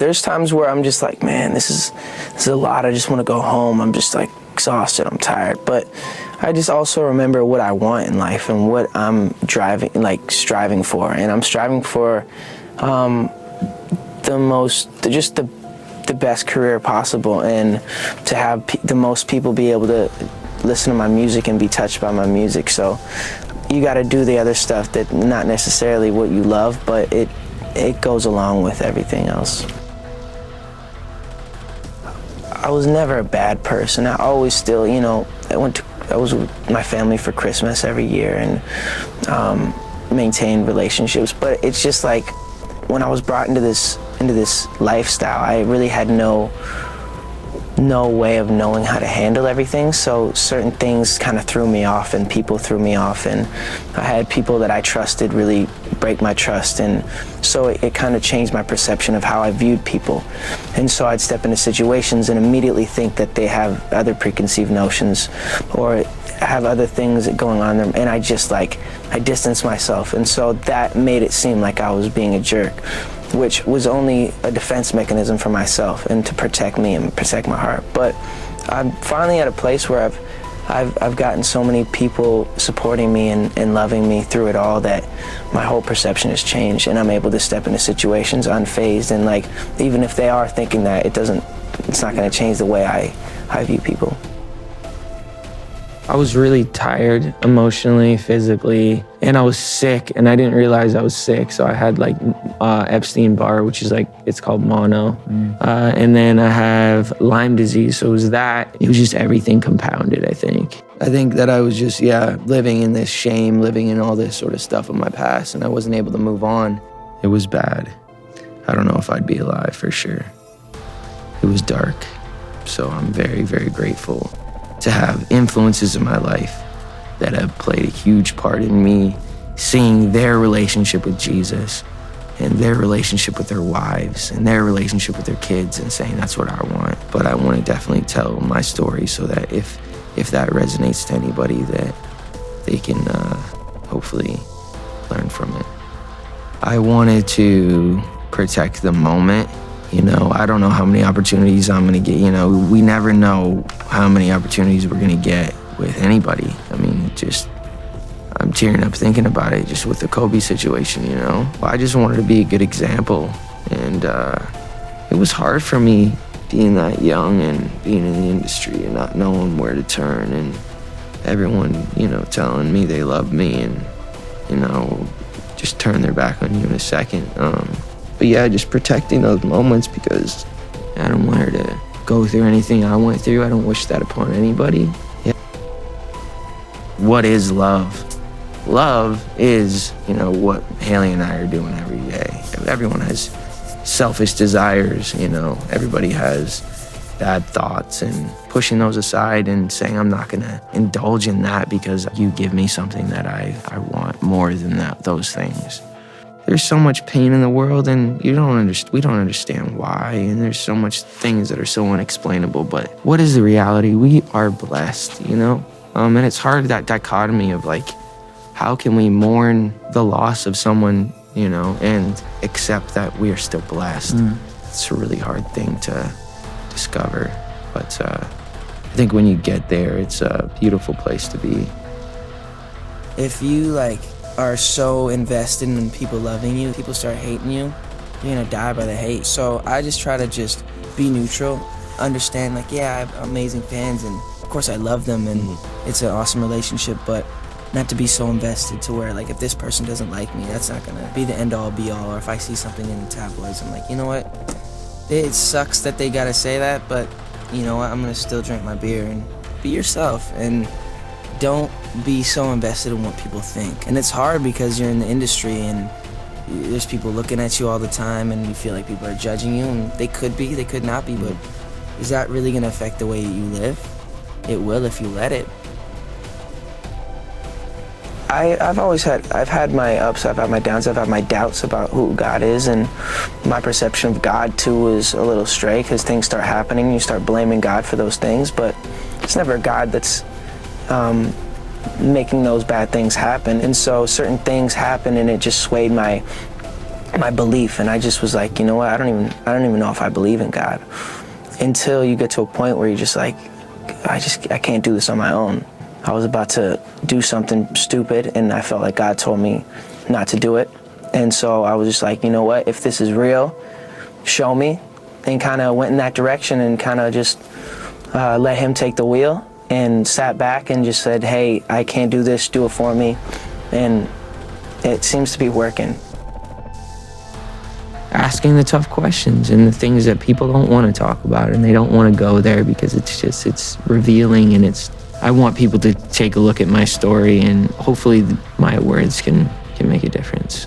There's times where I'm just like, man, this is a lot. I just want to go home. I'm just like exhausted. I'm tired. But I just also remember what I want in life and what I'm striving for. And I'm striving for the best career possible, and to have the most people be able to listen to my music and be touched by my music. So you got to do the other stuff that not necessarily what you love, but it goes along with everything else. I was never a bad person. I always still, I was with my family for Christmas every year and maintained relationships. But it's just like when I was brought into this lifestyle, I really had no way of knowing how to handle everything. So certain things kind of threw me off, and people threw me off, and I had people that I trusted really break my trust, and so it kind of changed my perception of how I viewed people. And so I'd step into situations and immediately think that they have other preconceived notions or have other things going on in them, and I distanced myself, and so that made it seem like I was being a jerk, which was only a defense mechanism for myself and to protect me and protect my heart. But I'm finally at a place where I've gotten so many people supporting me and loving me through it all that my whole perception has changed, and I'm able to step into situations unfazed, and like even if they are thinking that, it's not going to change the way I view people. I was really tired emotionally, physically, and I was sick, and I didn't realize I was sick. So I had Epstein-Barr, which is it's called mono. And then I have Lyme disease. So it was just everything compounded, I think. I think that I was just, living in this shame, living in all this sort of stuff of my past, and I wasn't able to move on. It was bad. I don't know if I'd be alive for sure. It was dark. So I'm very, very grateful to have influences in my life that have played a huge part in me seeing their relationship with Jesus and their relationship with their wives and their relationship with their kids, and saying that's what I want. But I want to definitely tell my story so that if that resonates to anybody, that they can hopefully learn from it. I wanted to protect the moment. I don't know how many opportunities I'm gonna get. We never know how many opportunities we're gonna get with anybody. I mean, I'm tearing up thinking about it, just with the Kobe situation, I just wanted to be a good example. And it was hard for me being that young and being in the industry and not knowing where to turn, and everyone, telling me they love me and, just turn their back on you in a second. But yeah, just protecting those moments, because I don't want her to go through anything I went through. I don't wish that upon anybody. Yeah. What is love? Love is, what Haley and I are doing every day. Everyone has selfish desires, everybody has bad thoughts, and pushing those aside and saying, I'm not gonna indulge in that because you give me something that I want more than those things. There's so much pain in the world, and we don't understand why, and there's so much things that are so unexplainable. But what is the reality? We are blessed, and it's hard, that dichotomy of how can we mourn the loss of someone, and accept that we are still blessed. It's a really hard thing to discover, but I think when you get there, it's a beautiful place to be. If you are so invested in people loving you, people start hating you, you're gonna die by the hate. So I just try to just be neutral, understand I have amazing fans, and of course I love them, and it's an awesome relationship, but not to be so invested to where if this person doesn't like me, that's not gonna be the end all be all. Or if I see something in the tabloids, I'm like, you know what? It sucks that they gotta say that, but you know what? I'm gonna still drink my beer and be yourself, and don't be so invested in what people think. And it's hard because you're in the industry and there's people looking at you all the time, and you feel like people are judging you, and they could be, they could not be, but is that really gonna affect the way you live? It will if you let it. I've had my ups, I've had my downs, I've had my doubts about who God is, and my perception of God too is a little stray, because things start happening and you start blaming God for those things, but it's never God that's making those bad things happen. And so certain things happen, and it just swayed my my belief, and I just was like, you know what, I don't even know if I believe in God, until you get to a point where you're just like, I can't do this on my own. I was about to do something stupid, and I felt like God told me not to do it. And so I was just like, you know what, if this is real, show me, and kind of went in that direction and kind of just let him take the wheel, and sat back and just said, hey, I can't do this, do it for me. And it seems to be working. Asking the tough questions and the things that people don't want to talk about, and they don't want to go there because it's revealing, and I want people to take a look at my story, and hopefully my words can make a difference.